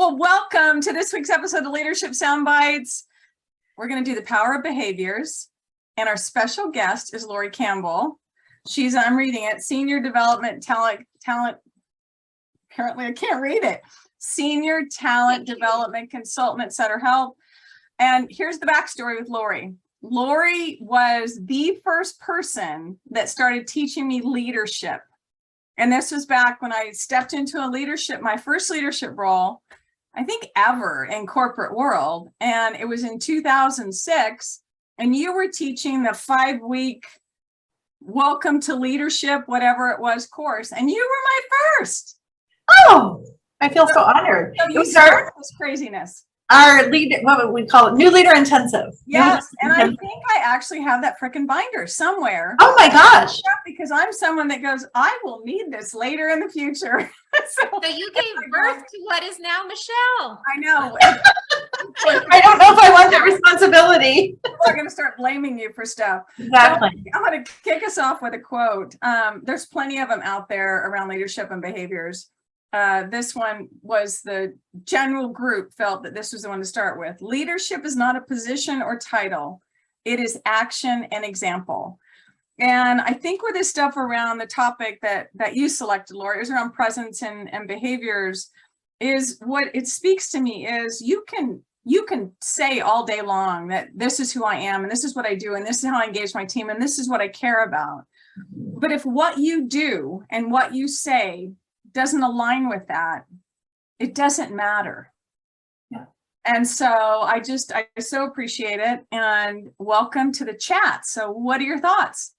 Well, welcome to this week's episode of Leadership Soundbites. We're going to do the power of behaviors, and our special guest is Lori Campbell. She's, I'm reading it, Senior Development Talent. Apparently, I can't read it. Senior Talent Development Consultant at Sutter Health. And here's the backstory with Lori. Lori was the first person that started teaching me leadership. And this was back when I stepped into my first leadership role, I think ever in corporate world. And it was in 2006. And you were teaching the 5-week Welcome to Leadership, whatever it was, course. And you were my first. Oh, I feel so honored. So you started this craziness. Our lead, what would we call it? New Leader Intensive. Yes, and I think I actually have that frickin' binder somewhere. Oh my gosh. Because I'm someone that goes, I will need this later in the future. So you gave birth to what is now Michelle. I know. I don't know if I want that responsibility. We're going to start blaming you for stuff. Exactly. So I'm going to kick us off with a quote. There's plenty of them out there around leadership and behaviors. This one was the general group felt that this was the one to start with. Leadership is not a position or title. It is action and example. And I think with this stuff around the topic that you selected, Lori, is around presence and behaviors, is what it speaks to me is you can say all day long that this is who I am and this is what I do and this is how I engage my team and this is what I care about. But if what you do and what you say doesn't align with that, it doesn't matter. Yeah. And so I so appreciate it, and welcome to the chat. So what are your thoughts?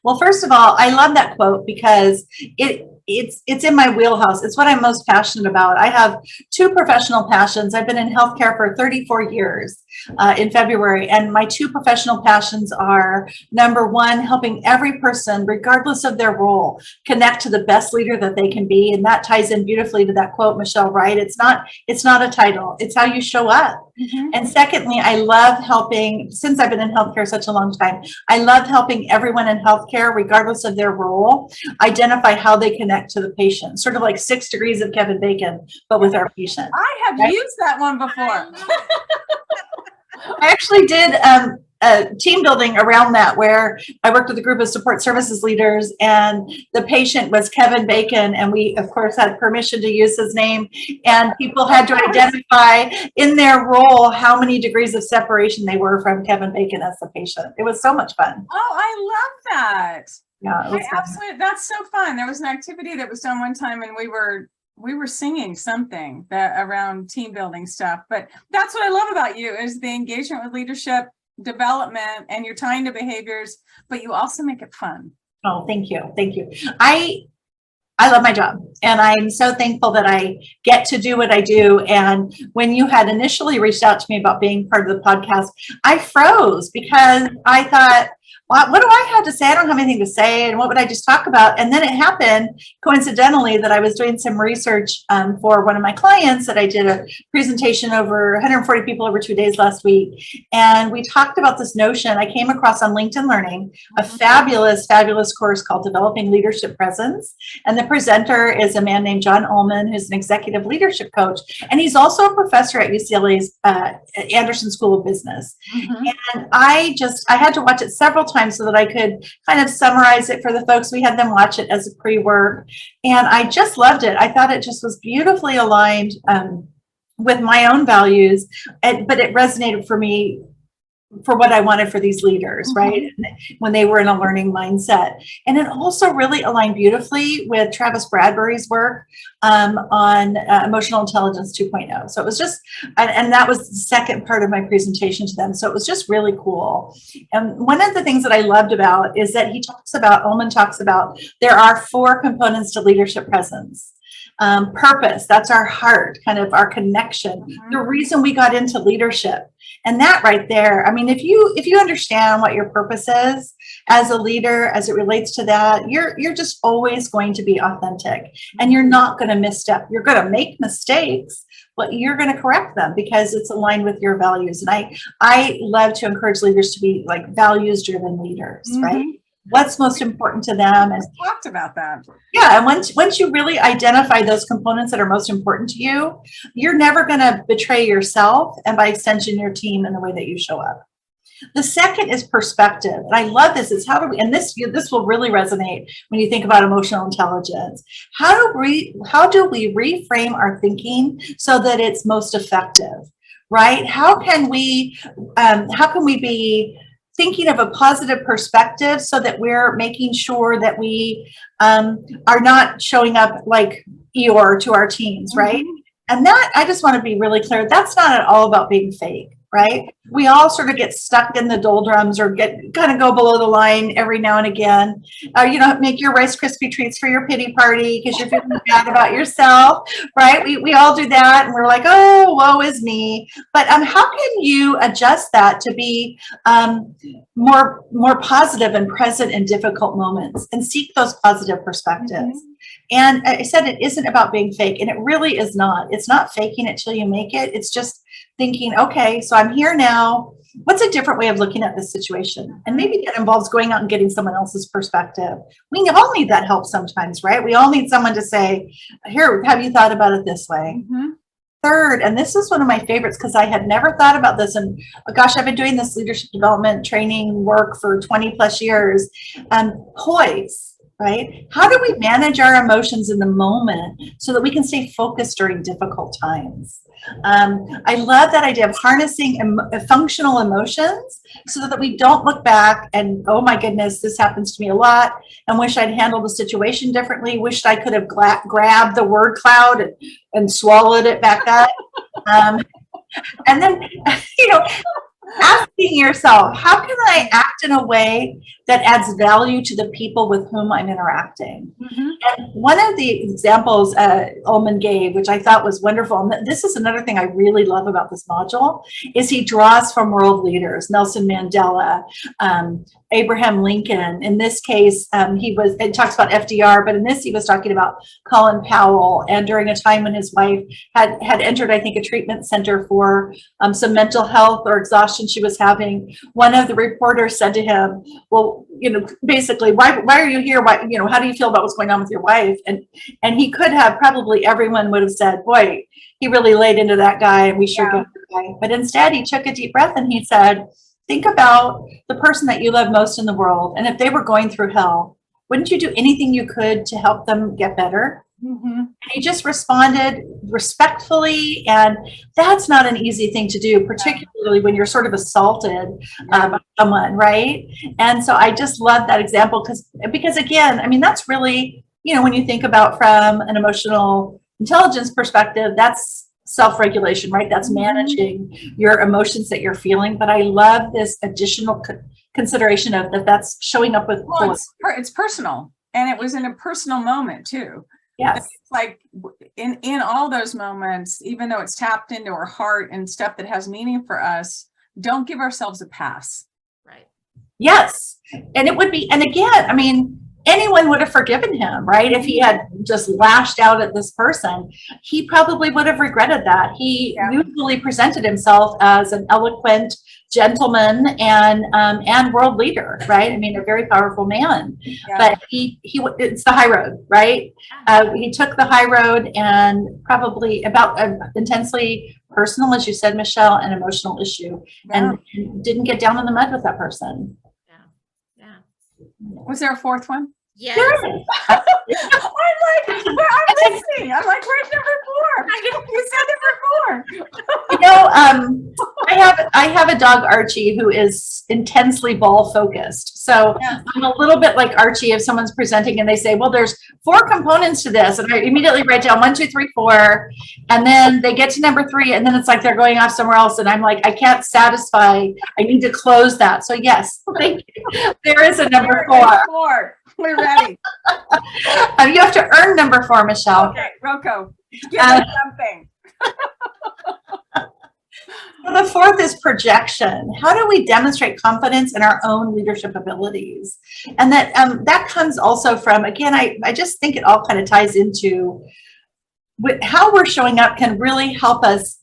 Well, first of all, I love that quote because it's in my wheelhouse. It's what I'm most passionate about. I have two professional passions. I've been in healthcare for 34 years in February, and my two professional passions are, number one, helping every person, regardless of their role, connect to the best leader that they can be. And that ties in beautifully to that quote, Michelle, right? It's not a title. It's how you show up. Mm-hmm. And secondly, I love helping, since I've been in healthcare such a long time, I love helping everyone in healthcare, regardless of their role, identify how they connect to the patient, sort of like 6 degrees of Kevin Bacon, but with our patient. I have used that one before. I actually did a team building around that where I worked with a group of support services leaders, and the patient was Kevin Bacon, and we of course had permission to use his name, and people had to identify in their role how many degrees of separation they were from Kevin Bacon as the patient. It was so much fun. Oh, I love that. Yeah, absolutely. That's so fun. There was an activity that was done one time, and we were singing something that around team building stuff. But that's what I love about you is the engagement with leadership development, and you're tying to behaviors, but you also make it fun. Oh, thank you. Thank you. I love my job, and I'm so thankful that I get to do what I do. And when you had initially reached out to me about being part of the podcast, I froze because I thought, what do I have to say? I don't have anything to say. And what would I just talk about? And then it happened coincidentally that I was doing some research for one of my clients, that I did a presentation over 140 people over 2 days last week. And we talked about this notion. I came across on LinkedIn Learning a fabulous, fabulous course called Developing Leadership Presence. And the presenter is a man named John Ullman, who's an executive leadership coach. And he's also a professor at UCLA's Anderson School of Business. Mm-hmm. And I had to watch it several times so that I could kind of summarize it for the folks. We had them watch it as a pre-work, and I just loved it. I thought it just was beautifully aligned with my own values, but it resonated for me for what I wanted for these leaders, mm-hmm. right? When they were in a learning mindset. And it also really aligned beautifully with Travis Bradbury's work on emotional intelligence 2.0. So it was just, and that was the second part of my presentation to them. So it was just really cool. And one of the things that I loved about is that Ullman talks about, there are 4 components to leadership presence. Purpose, that's our heart, kind of our connection, mm-hmm. the reason we got into leadership. And that right there, I mean, if you understand what your purpose is as a leader, as it relates to that, you're just always going to be authentic, and you're not going to misstep. You're going to make mistakes, but you're going to correct them because it's aligned with your values. And I love to encourage leaders to be like values-driven leaders, mm-hmm. right? what's most important to them. And Talked about that. yeah, and once you really identify those components that are most important to you, you're never going to betray yourself and by extension your team in the way that you show up. The second is perspective. And I love this. It's how do we, and this will really resonate when you think about emotional intelligence. How do we reframe our thinking so that it's most effective, right? How can we be thinking of a positive perspective so that we're making sure that we are not showing up like Eeyore to our teams, right? Mm-hmm. And that, I just want to be really clear, that's not at all about being fake. Right? We all sort of get stuck in the doldrums or kind of go below the line every now and again. Make your Rice Krispie treats for your pity party because you're feeling bad about yourself, right? We all do that, and we're like, oh, woe is me. But how can you adjust that to be more positive and present in difficult moments and seek those positive perspectives? Mm-hmm. And I said it isn't about being fake, and it really is not. It's not faking it till you make it. It's just thinking, okay, so I'm here now. What's a different way of looking at this situation? And maybe that involves going out and getting someone else's perspective. We all need that help sometimes, right? We all need someone to say, here, have you thought about it this way? Mm-hmm. Third, and this is one of my favorites because I had never thought about this. And gosh, I've been doing this leadership development training work for 20 plus years. Poise. Right? How do we manage our emotions in the moment so that we can stay focused during difficult times? I love that idea of harnessing functional emotions so that we don't look back and, oh my goodness, this happens to me a lot, and wish I'd handled the situation differently, wished I could have grabbed the word cloud and swallowed it back up. And then, asking yourself, how can I act in a way that adds value to the people with whom I'm interacting? Mm-hmm. And one of the examples Ullman gave, which I thought was wonderful, and this is another thing I really love about this module, is he draws from world leaders, Nelson Mandela, Abraham Lincoln. In this case, it talks about FDR, but in this he was talking about Colin Powell, and during a time when his wife had entered, I think, a treatment center for some mental health or exhaustion she was having. One of the reporters said to him, well, basically, why are you here? Why, how do you feel about what's going on with your wife? And he could have, probably everyone would have said, boy, he really laid into that guy and we sure get the guy. But instead he took a deep breath and he said, think about the person that you love most in the world. And if they were going through hell, wouldn't you do anything you could to help them get better? Mm-hmm. And he just responded respectfully. And that's not an easy thing to do, particularly when you're sort of assaulted by someone, right? And so I just love that example because again, that's really, when you think about from an emotional intelligence perspective, that's self-regulation, right? That's managing your emotions that you're feeling. But I love this additional consideration of that's showing up with. Well, it's personal, and it was in a personal moment too. Yes. It's like in all those moments, even though it's tapped into our heart and stuff that has meaning for us, don't give ourselves a pass. Right. Yes. And it would be, and again, anyone would have forgiven him, right? If he had just lashed out at this person, he probably would have regretted that. He usually presented himself as an eloquent gentleman and world leader, right? A very powerful man. Yeah. But it's the high road, right? He took the high road and probably about intensely personal, as you said, Michelle, an emotional issue, and didn't get down in the mud with that person. Was there a fourth one? Yes. I'm listening. I'm like, where's number 4? You said number 4. I have a dog, Archie, who is intensely ball focused. So I'm a little bit like Archie if someone's presenting and they say, well, there's 4 components to this. And I immediately write down 1, 2, 3, 4. And then they get to number 3. And then it's like they're going off somewhere else. And I'm like, I can't satisfy. I need to close that. So yes, thank you. There is a number 4. We're ready. You have to earn number 4, Michelle. Okay, Roko, give us something. The 4th is projection. How do we demonstrate confidence in our own leadership abilities? And that comes also from, again, I just think it all kind of ties into how we're showing up can really help us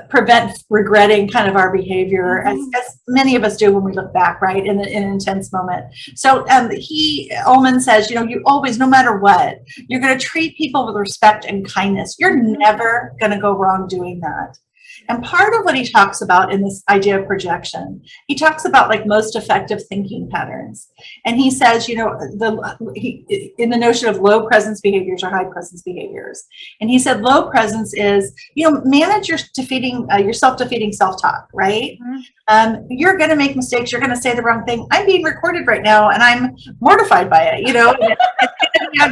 prevent regretting kind of our behavior, as many of us do when we look back, right, in an intense moment. So Ullman says, you always, no matter what, you're going to treat people with respect and kindness. You're never going to go wrong doing that. And part of what he talks about in this idea of projection, he talks about like most effective thinking patterns. And he says, in the notion of low presence behaviors or high presence behaviors. And he said low presence is, manage your self-defeating self-talk, right? You're going to make mistakes. You're going to say the wrong thing. I'm being recorded right now and I'm mortified by it, and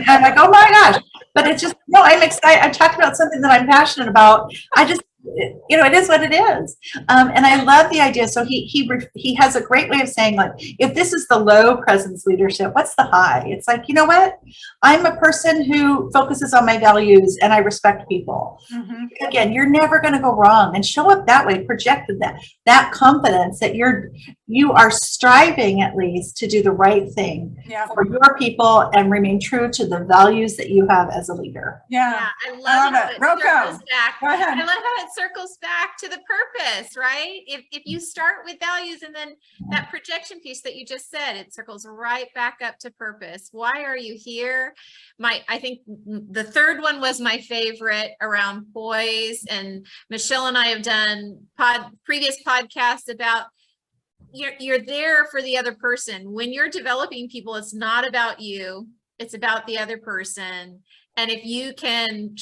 I'm like, oh my gosh. But it's just, no, I'm excited. I talked about something that I'm passionate about. It is what it is. And I love the idea. So he has a great way of saying, like, if this is the low presence leadership, what's the high? It's like, you know what? I'm a person who focuses on my values and I respect people. Again, you're never going to go wrong, and show up that way, projected that confidence that you are striving at least to do the right thing for your people and remain true to the values that you have as a leader. I love how it circles back. Go ahead. I love how it circles back to the purpose, right? If you start with values and then that projection piece that you just said, it circles right back up to purpose. Why are you here? I think the third one was my favorite, around poise, and Michelle and I have done previous podcasts about you're there for the other person. When you're developing people, it's not about you, it's about the other person. And if you can,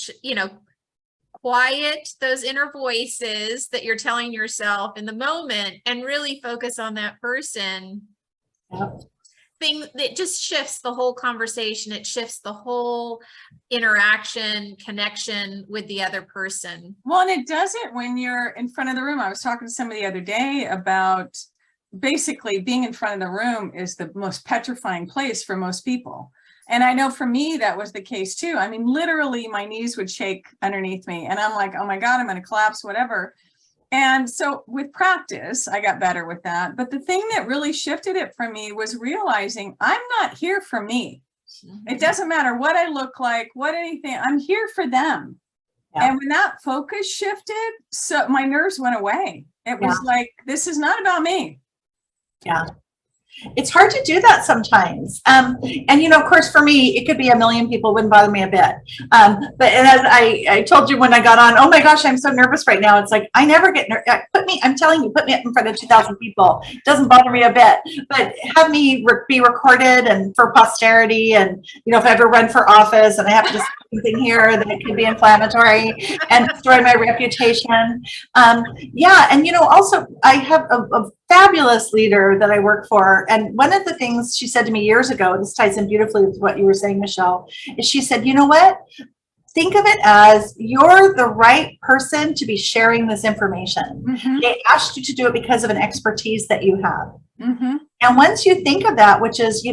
quiet those inner voices that you're telling yourself in the moment and really focus on that person, thing that just shifts the whole conversation. It shifts the whole interaction, connection with the other person. Well, and it does it when you're in front of the room. I was talking to somebody the other day about basically being in front of the room is the most petrifying place for most people. And I know for me, that was the case too. I mean, literally my knees would shake underneath me and I'm like, oh my God, I'm going to collapse, whatever. And so with practice, I got better with that. But the thing that really shifted it for me was realizing I'm not here for me. It doesn't matter what I look like, I'm here for them. And when that focus shifted, so my nerves went away. It was like, this is not about me. It's hard to do that sometimes. And, of course, for me, it could be a million people, wouldn't bother me a bit. But as I told you when I got on, oh my gosh, I'm so nervous right now. It's like, I never get nervous. I'm telling you, put me up in front of 2,000 people. It doesn't bother me a bit. But have me be recorded and for posterity. And, if I ever run for office and I have to say something here that could be inflammatory and destroy my reputation. And, also I have a fabulous leader that I work for. And one of the things she said to me years ago, this ties in beautifully with what you were saying, Michelle, is she said, you know what? Think of it as you're the right person to be sharing this information. They asked you to do it because of an expertise that you have. And once you think of that, which is,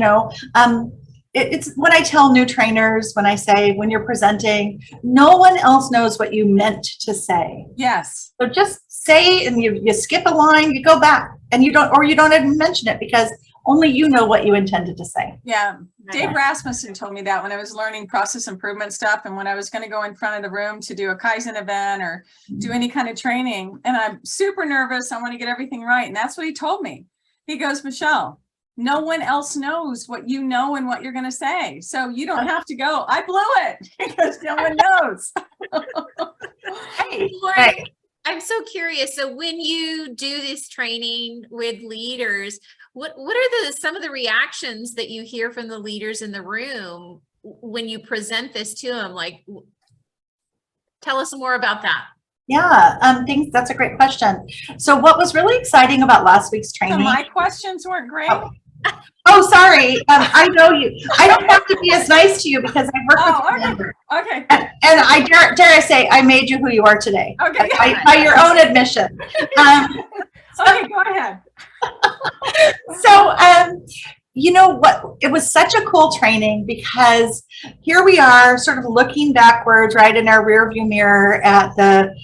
it's when I tell new trainers, when you're presenting, no one else knows what you meant to say. Yes. So just say, and you skip a line, you go back, and you don't even mention it because only you know what you intended to say. Yeah. Dave Rasmussen told me that when I was learning process improvement stuff, and when I was going to go in front of the room to do a Kaizen event or do any kind of training, and I'm super nervous, I want to get everything right. And that's what he told me. He goes, Michelle, no one else knows what you know and what you're going to say. So you don't have to go, I blew it, because no one knows. Hey, Lori, I'm so curious. So when you do this training with leaders, what are some of the reactions that you hear from the leaders in the room when you present this to them? Like, tell us more about that. That's a great question. So what was really exciting about last week's training? So my questions weren't great. Oh, sorry. I know you. I don't have to be as nice to you because I work with you. Okay. And I dare I say, I made you who you are today. Okay. By your own admission. Okay, go ahead. So, what? It was such a cool training because here we are sort of looking backwards, right, in our rear view mirror at the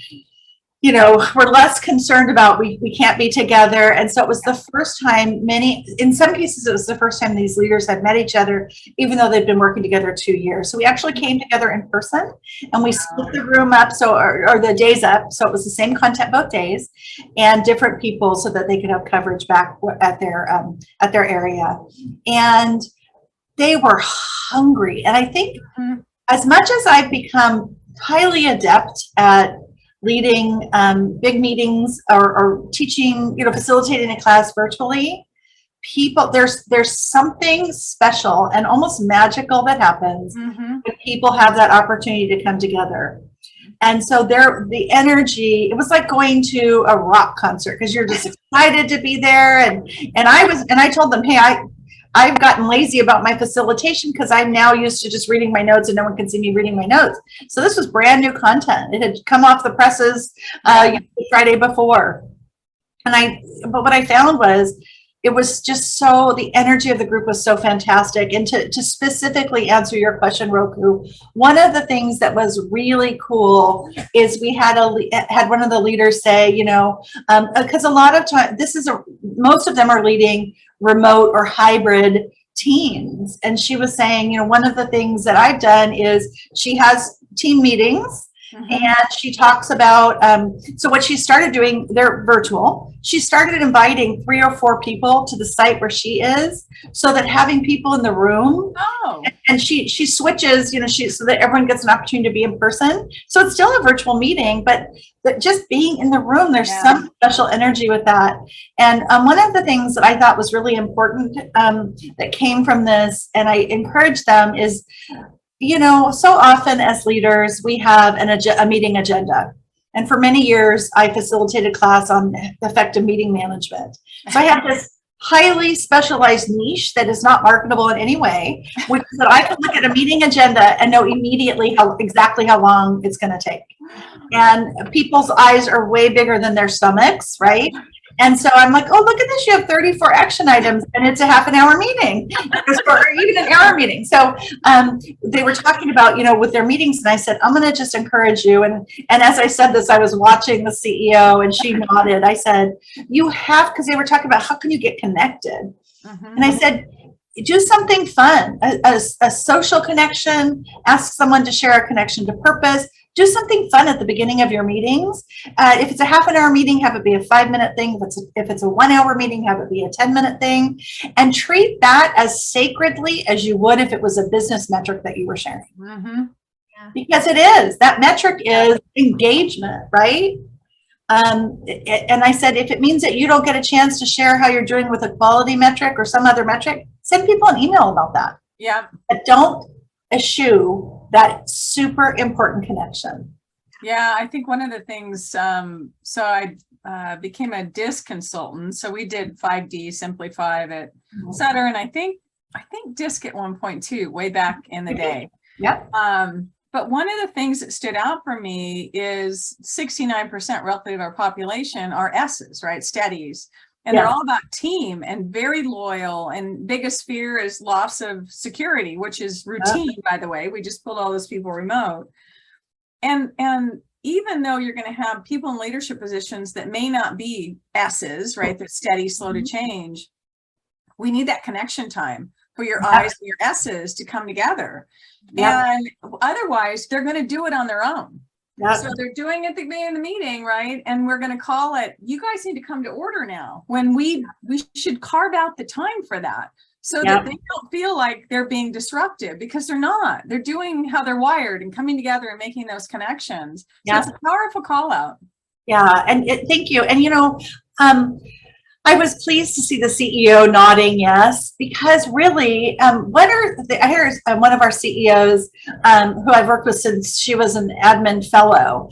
you know, we're less concerned about we can't be together. And so it was the first time in some cases, it was the first time these leaders had met each other, even though they've been working together 2 years. So we actually came together in person and we split the room up, or the days up. So it was the same content both days and different people so that they could have coverage back at their area. And they were hungry. And I think as much as I've become highly adept at leading big meetings or teaching, you know, facilitating a class virtually, there's something special and almost magical that happens when people have that opportunity to come together. And so the energy, it was like going to a rock concert because you're just excited to be there. And I told them, hey, I've gotten lazy about my facilitation because I'm now used to just reading my notes and no one can see me reading my notes. So this was brand new content. It had come off the presses the Friday before. But what I found was it was just the energy of the group was so fantastic. And to specifically answer your question, Roku, one of the things that was really cool is we had one of the leaders say, you know, because a lot of time, most of them are leading remote or hybrid teams. And she was saying, you know, one of the things that I've done is she has team meetings. And she talks about, so what she started doing, they're virtual. She started inviting 3 or 4 people to the site where she is so that having people in the room, and she switches, you know, so that everyone gets an opportunity to be in person. So it's still a virtual meeting, but just being in the room, there's some special energy with that. And one of the things that I thought was really important that came from this, and I encourage them is, you know, so often as leaders, we have a meeting agenda. And for many years, I facilitated class on effective meeting management. So I have this highly specialized niche that is not marketable in any way, which is that I can look at a meeting agenda and know immediately exactly how long it's going to take. And people's eyes are way bigger than their stomachs, right? And so I'm like, oh, look at this. You have 34 action items and it's a half an hour meeting or even an hour meeting. So they were talking about, you know, with their meetings. And I said, I'm going to just encourage you. And as I said this, I was watching the CEO and she nodded. I said, because they were talking about how can you get connected? And I said, do something fun, a social connection, ask someone to share a connection to purpose. Do something fun at the beginning of your meetings. If it's a half an hour meeting, have it be a 5-minute thing. If it's a 1 hour meeting, have it be a 10-minute thing. And treat that as sacredly as you would if it was a business metric that you were sharing. Because it is. That metric is engagement, right? And I said, if it means that you don't get a chance to share how you're doing with a quality metric or some other metric, send people an email about that. But don't eschew that super important connection. Yeah, I think one of the things, so I became a DISC consultant. So we did 5D, Simply 5 at Sutter, and I think DISC at one point too, way back in the day. But one of the things that stood out for me is 69% roughly of our population are S's, right? Steadies. And they're all about team and very loyal. And biggest fear is loss of security, which is routine, by the way. We just pulled all those people remote. And even though you're going to have people in leadership positions that may not be S's, right? They're steady, slow to change. We need that connection time for your I's and your S's to come together. And otherwise, they're going to do it on their own. So they're doing it at the beginning of the meeting, right? And we're going to call it, you guys need to come to order now, when we should carve out the time for that so that they don't feel like they're being disruptive, because they're not. They're doing how they're wired and coming together and making those connections. So it's a powerful call out. And thank you. And, you know, I was pleased to see the CEO nodding yes, because really, I heard one of our CEOs who I've worked with since she was an admin fellow.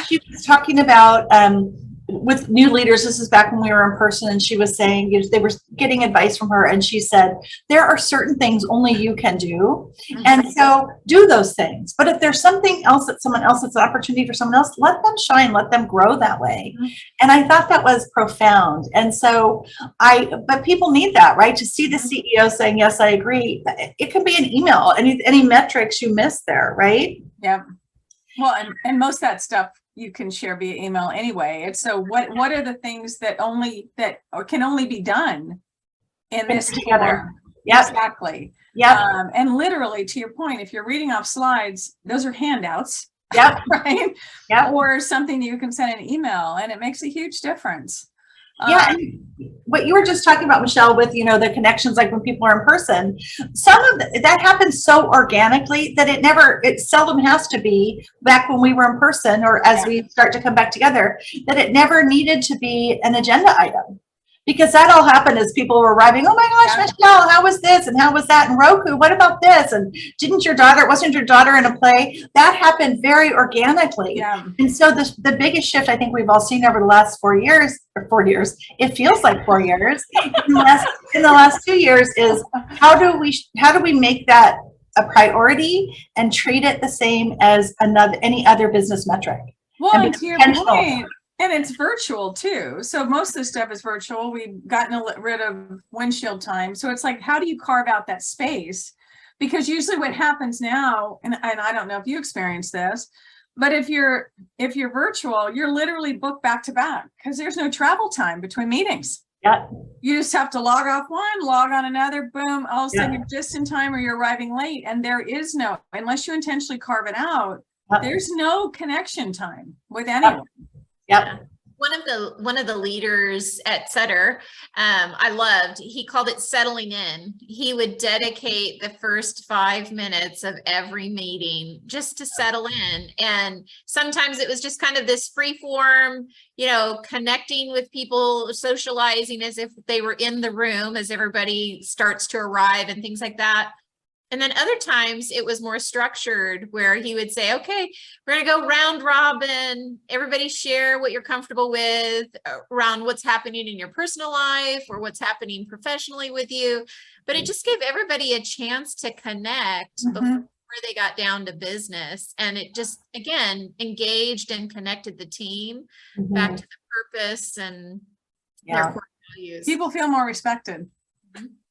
She was talking about with new leaders. This is back when we were in person, and she was saying, you know, they were getting advice from her, and she said, there are certain things only you can do. And so do those things. But if there's something else that someone else, it's an opportunity for someone else, let them shine, let them grow that way. And I thought that was profound. And so but people need that, right? To see the CEO saying, yes, I agree. It could be an email, any metrics you missed there, right? Well, and most of that stuff, you can share via email anyway. And so what are the things that can only be done in this Together. form? Yep. Exactly. Yep. And literally, to your point, if you're reading off slides, those are handouts. Yep. Right. Yep. Or something you can send an email, and it makes a huge difference. Yeah, and what you were just talking about, Michelle, with, the connections, like when people are in person, some of that happens so organically that it seldom has to be back when we were in person, or as we start to come back together, that it never needed to be an agenda item. Because that all happened as people were arriving. Oh my gosh, Michelle, how was this? And how was that? And Roku, what about this? And wasn't your daughter in a play? That happened very organically. Yeah. And so the biggest shift I think we've all seen over the last 4 years, it feels like 4 years, in the last 2 years, is how do we make that a priority and treat it the same as any other business metric? Well, and to your point, and it's virtual too. So most of the stuff is virtual. We've gotten rid of windshield time. So it's like, how do you carve out that space? Because usually what happens now, and I don't know if you experience this, but if you're virtual, you're literally booked back to back because there's no travel time between meetings. Yeah. You just have to log off one, log on another, boom, all of a sudden you're just in time or you're arriving late. And there is no, unless you intentionally carve it out, there's no connection time with anyone. Yep. One of the leaders at Sutter, I loved, he called it settling in. He would dedicate the first 5 minutes of every meeting just to settle in. And sometimes it was just kind of this free form, connecting with people, socializing as if they were in the room as everybody starts to arrive and things like that. And then other times it was more structured, where he would say, okay, we're going to go round robin. Everybody share what you're comfortable with around what's happening in your personal life or what's happening professionally with you. But it just gave everybody a chance to connect before they got down to business. And it just, again, engaged and connected the team back to the purpose and their core values. People feel more respected.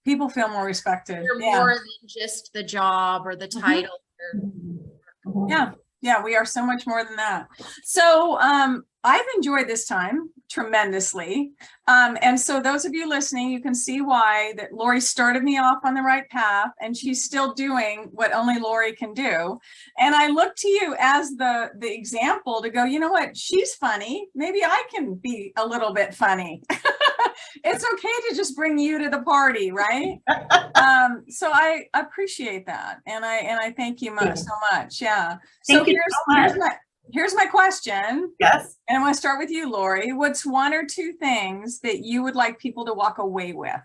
People feel more respected. You're more than just the job or the title. Yeah, we are so much more than that. So I've enjoyed this time tremendously. And so those of you listening, you can see why that Lori started me off on the right path, and she's still doing what only Lori can do. And I look to you as the example to go, you know what, she's funny. Maybe I can be a little bit funny. It's okay to just bring you to the party, right? So I appreciate that. And I thank you so much. Yeah. So here's my question. Yes. And I want to start with you, Lori. What's one or two things that you would like people to walk away with?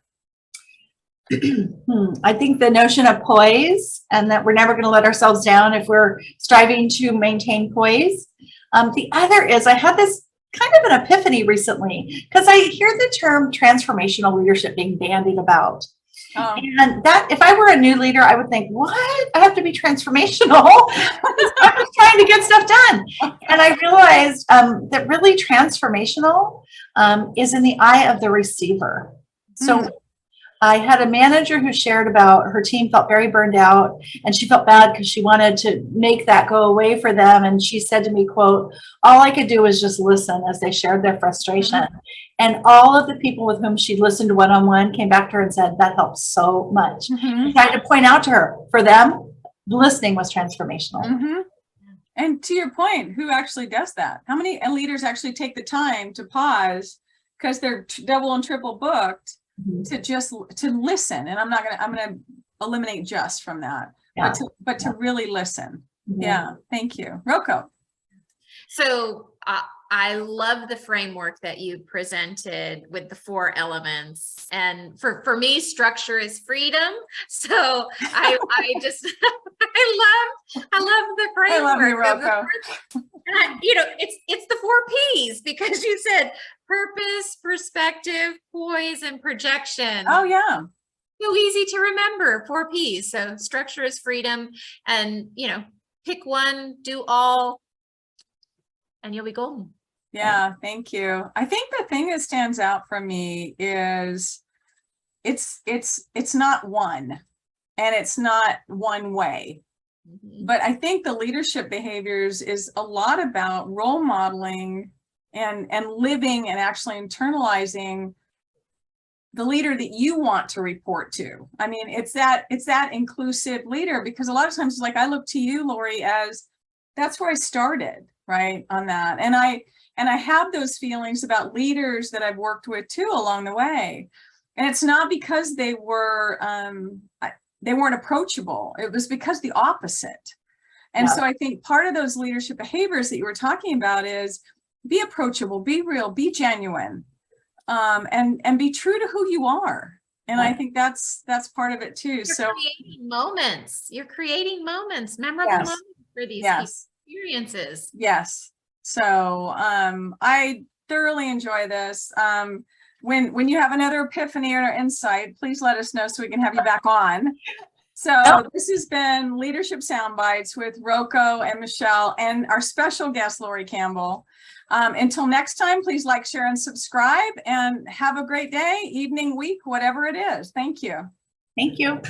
I think the notion of poise, and that we're never going to let ourselves down if we're striving to maintain poise. The other is, I had this kind of an epiphany recently, because I hear the term transformational leadership being bandied about. And that, if I were a new leader, I would think, what? I have to be transformational. I'm just trying to get stuff done. And I realized that really transformational is in the eye of the receiver. So I had a manager who shared about her team felt very burned out, and she felt bad because she wanted to make that go away for them. And she said to me, quote, all I could do was just listen as they shared their frustration. And all of the people with whom she listened one-on-one came back to her and said, that helps so much. I had to point out to her, for them, listening was transformational. And to your point, who actually does that? How many leaders actually take the time to pause because they're double and triple booked to listen? And I'm going to eliminate just from that, but to really listen. Yeah. Thank you. Roko. So I love the framework that you presented with the 4 elements. And for me, structure is freedom. So I just, I love the framework. I love you, Roko. And it's the 4 P's, because you said purpose, perspective, poise, and projection. Oh, yeah. So easy to remember, 4 P's. So structure is freedom, and, pick one, do all, and you'll be golden. Yeah, thank you. I think the thing that stands out for me is it's not one, and it's not one way. Mhm. But I think the leadership behaviors is a lot about role modeling and living and actually internalizing the leader that you want to report to. I mean, it's that inclusive leader, because a lot of times, like, I look to you, Lori, as that's where I started, right, on that. And I have those feelings about leaders that I've worked with too along the way. And it's not because they weren't approachable. It was because the opposite. And Yeah. so I think part of those leadership behaviors that you were talking about is be approachable, be real, be genuine, and be true to who you are. And I think that's part of it too. You're creating moments. You're creating moments, memorable Yes. moments for these Yes. experiences. Yes. So I thoroughly enjoy this. When you have another epiphany or insight, please let us know so we can have you back on. So this has been Leadership Soundbites with Roko and Michelle and our special guest, Lori Campbell. Until next time, please like, share, and subscribe, and have a great day, evening, week, whatever it is. Thank you. Thank you.